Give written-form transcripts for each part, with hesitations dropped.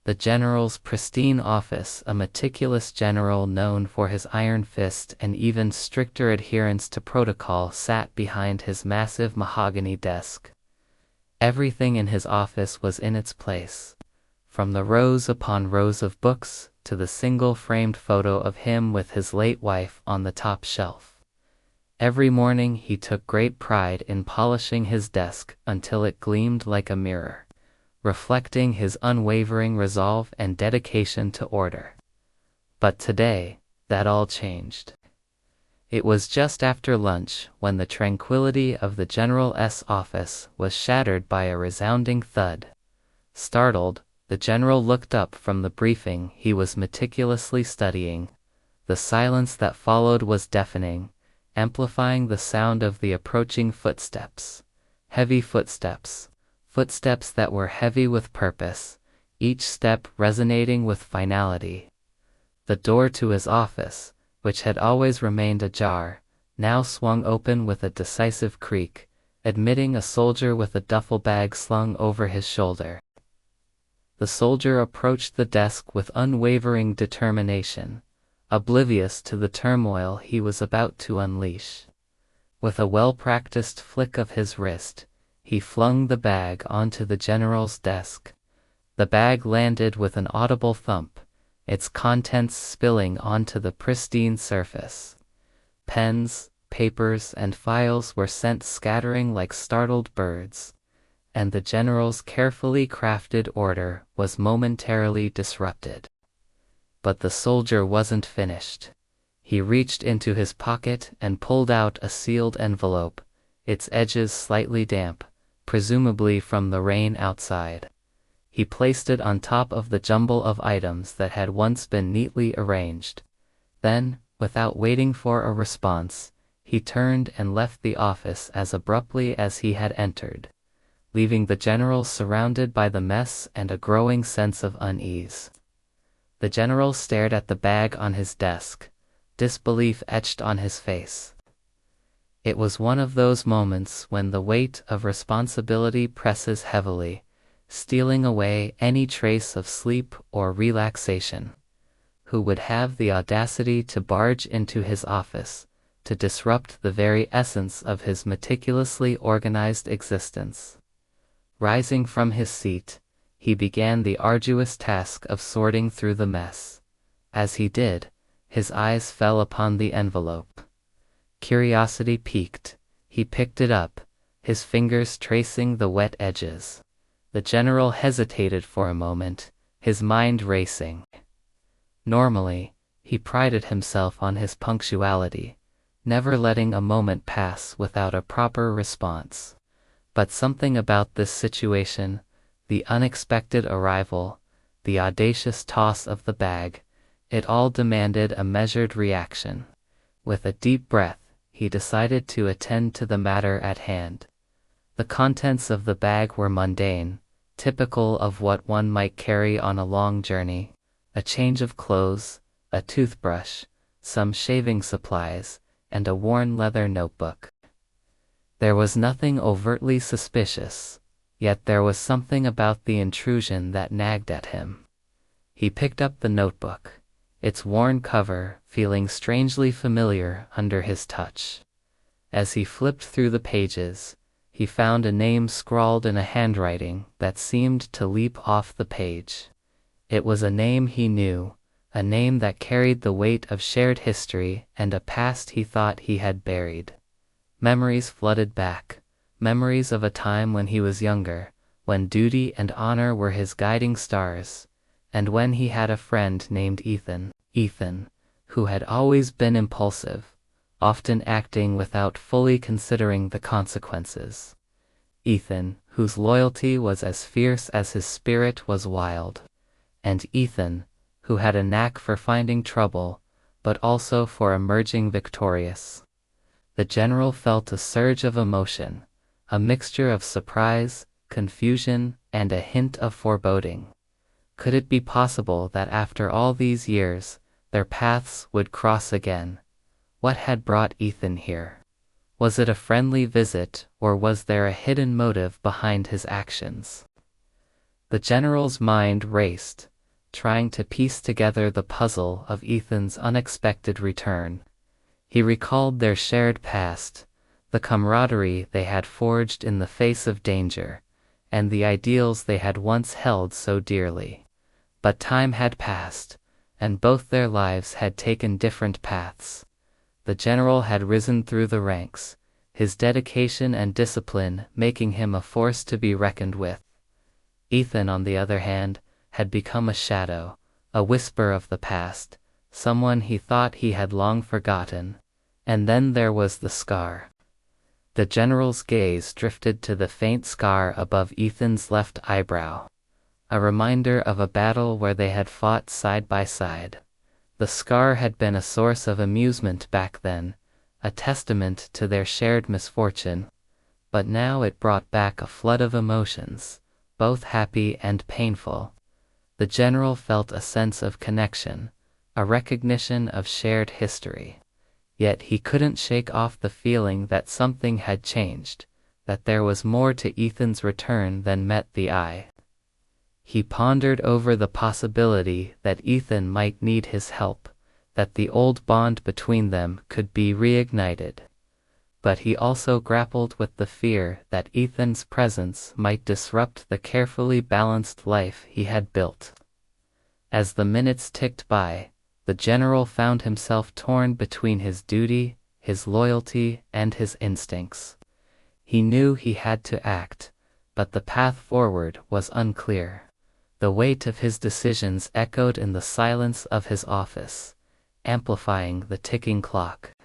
The general's pristine office, a meticulous general known for his iron fist and even stricter adherence to protocol, sat behind his massive mahogany desk. Everything in his office was in its place, from the rows upon rows of books to the single framed photo of him with his late wife on the top shelf. Every morning he took great pride in polishing his desk until it gleamed like a mirror, reflecting his unwavering resolve and dedication to order. But today, that all changed. It was just after lunch when the tranquility of the general's office was shattered by a resounding thud. Startled, the general looked up from the briefing he was meticulously studying. The silence that followed was deafening, amplifying the sound of the approaching footsteps. Heavy footsteps. Footsteps that were heavy with purpose, each step resonating with finality. The door to his office, which had always remained ajar, now swung open with a decisive creak, admitting a soldier with a duffel bag slung over his shoulder. The soldier approached the desk with unwavering determination, oblivious to the turmoil he was about to unleash. With a well-practiced flick of his wrist, he flung the bag onto the general's desk. The bag landed with an audible thump, its contents spilling onto the pristine surface. Pens, papers, and files were sent scattering like startled birds, and the general's carefully crafted order was momentarily disrupted. But the soldier wasn't finished. He reached into his pocket and pulled out a sealed envelope, its edges slightly damp, presumably from the rain outside. He placed it on top of the jumble of items that had once been neatly arranged. Then, without waiting for a response, he turned and left the office as abruptly as he had entered, leaving the general surrounded by the mess and a growing sense of unease. The general stared at the bag on his desk, disbelief etched on his face. It was one of those moments when the weight of responsibility presses heavily, stealing away any trace of sleep or relaxation. Who would have the audacity to barge into his office, to disrupt the very essence of his meticulously organized existence? Rising from his seat, he began the arduous task of sorting through the mess. As he did, his eyes fell upon the envelope. Curiosity piqued, he picked it up, his fingers tracing the wet edges. The general hesitated for a moment, his mind racing. Normally, he prided himself on his punctuality, never letting a moment pass without a proper response. But something about this situation, the unexpected arrival, the audacious toss of the bag, it all demanded a measured reaction. With a deep breath, he decided to attend to the matter at hand. The contents of the bag were mundane, typical of what one might carry on a long journey: a change of clothes, a toothbrush, some shaving supplies, and a worn leather notebook. There was nothing overtly suspicious, yet there was something about the intrusion that nagged at him. He picked up the notebook, its worn cover feeling strangely familiar under his touch. As he flipped through the pages, he found a name scrawled in a handwriting that seemed to leap off the page. It was a name he knew, a name that carried the weight of shared history and a past he thought he had buried. Memories flooded back, memories of a time when he was younger, when duty and honor were his guiding stars, and when he had a friend named Ethan, who had always been impulsive, often acting without fully considering the consequences. Ethan, whose loyalty was as fierce as his spirit was wild. And Ethan, who had a knack for finding trouble, but also for emerging victorious. The general felt a surge of emotion, a mixture of surprise, confusion, and a hint of foreboding. Could it be possible that after all these years, their paths would cross again? What had brought Ethan here? Was it a friendly visit, or was there a hidden motive behind his actions? The general's mind raced, trying to piece together the puzzle of Ethan's unexpected return. He recalled their shared past, the camaraderie they had forged in the face of danger, and the ideals they had once held so dearly. But time had passed, and both their lives had taken different paths. The general had risen through the ranks, his dedication and discipline making him a force to be reckoned with. Ethan, on the other hand, had become a shadow, a whisper of the past, someone he thought he had long forgotten. And then there was the scar. The general's gaze drifted to the faint scar above Ethan's left eyebrow, a reminder of a battle where they had fought side by side. The scar had been a source of amusement back then, a testament to their shared misfortune, but now it brought back a flood of emotions, both happy and painful. The general felt a sense of connection, a recognition of shared history. Yet he couldn't shake off the feeling that something had changed, that there was more to Ethan's return than met the eye. He pondered over the possibility that Ethan might need his help, that the old bond between them could be reignited. But he also grappled with the fear that Ethan's presence might disrupt the carefully balanced life he had built. As the minutes ticked by, the general found himself torn between his duty, his loyalty, and his instincts. He knew he had to act, but the path forward was unclear. The weight of his decisions echoed in the silence of his office, amplifying the ticking clock.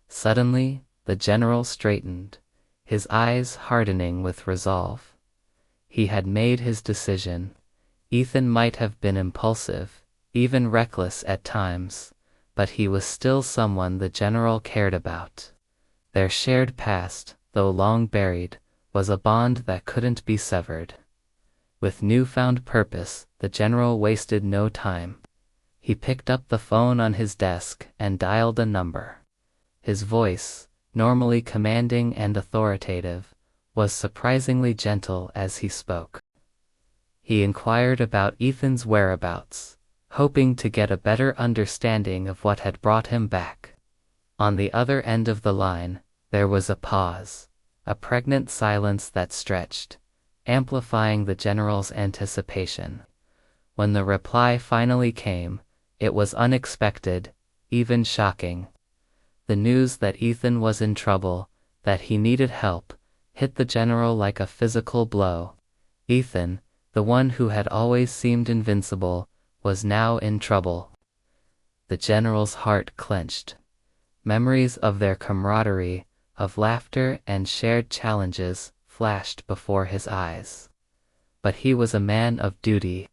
Suddenly, the general straightened, his eyes hardening with resolve. He had made his decision. Ethan might have been impulsive, even reckless at times, but he was still someone the general cared about. Their shared past, though long buried, was a bond that couldn't be severed. With newfound purpose, the general wasted no time. He picked up the phone on his desk and dialed a number. His voice, normally commanding and authoritative, was surprisingly gentle as he spoke. He inquired about Ethan's whereabouts, hoping to get a better understanding of what had brought him back. On the other end of the line, there was a pause, a pregnant silence that stretched, amplifying the general's anticipation. When the reply finally came, it was unexpected, even shocking. The news that Ethan was in trouble, that he needed help, hit the general like a physical blow. Ethan, the one who had always seemed invincible, was now in trouble. The general's heart clenched. Memories of their camaraderie, of laughter and shared challenges, flashed before his eyes. But he was a man of duty.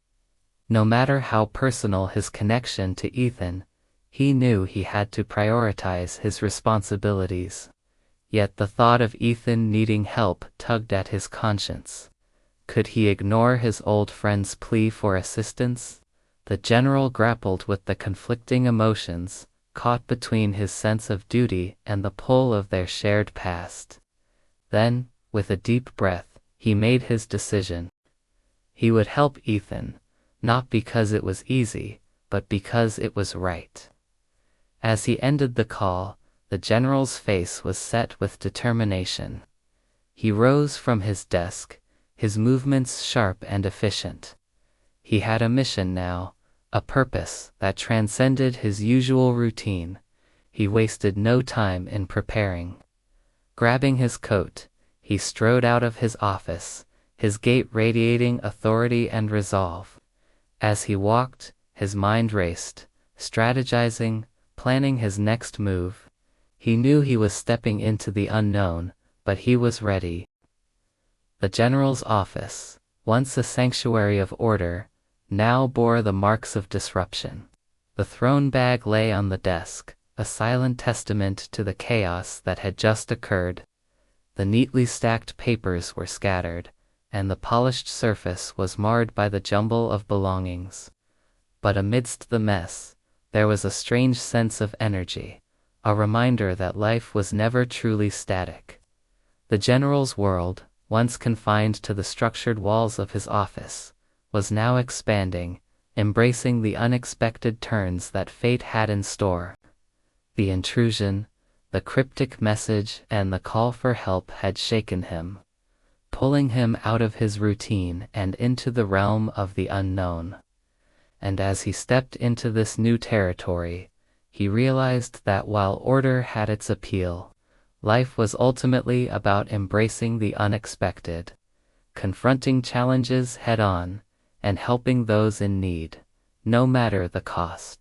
No matter how personal his connection to Ethan, he knew he had to prioritize his responsibilities. Yet the thought of Ethan needing help tugged at his conscience. Could he ignore his old friend's plea for assistance? The general grappled with the conflicting emotions, caught between his sense of duty and the pull of their shared past. Then, with a deep breath, he made his decision. He would help Ethan, not because it was easy, but because it was right. As he ended the call, the general's face was set with determination. He rose from his desk, his movements sharp and efficient. He had a mission now, a purpose that transcended his usual routine. He wasted no time in preparing. Grabbing his coat, he strode out of his office, his gait radiating authority and resolve. As he walked, his mind raced, strategizing, planning his next move. He knew he was stepping into the unknown, but he was ready. The general's office, once a sanctuary of order, now bore the marks of disruption. The thrown bag lay on the desk, a silent testament to the chaos that had just occurred. The neatly stacked papers were scattered, and the polished surface was marred by the jumble of belongings. But amidst the mess, there was a strange sense of energy, a reminder that life was never truly static. The general's world, once confined to the structured walls of his office, was now expanding, embracing the unexpected turns that fate had in store. The intrusion, the cryptic message, and the call for help had shaken him, pulling him out of his routine and into the realm of the unknown. And as he stepped into this new territory, he realized that while order had its appeal, life was ultimately about embracing the unexpected, confronting challenges head-on, and helping those in need, no matter the cost.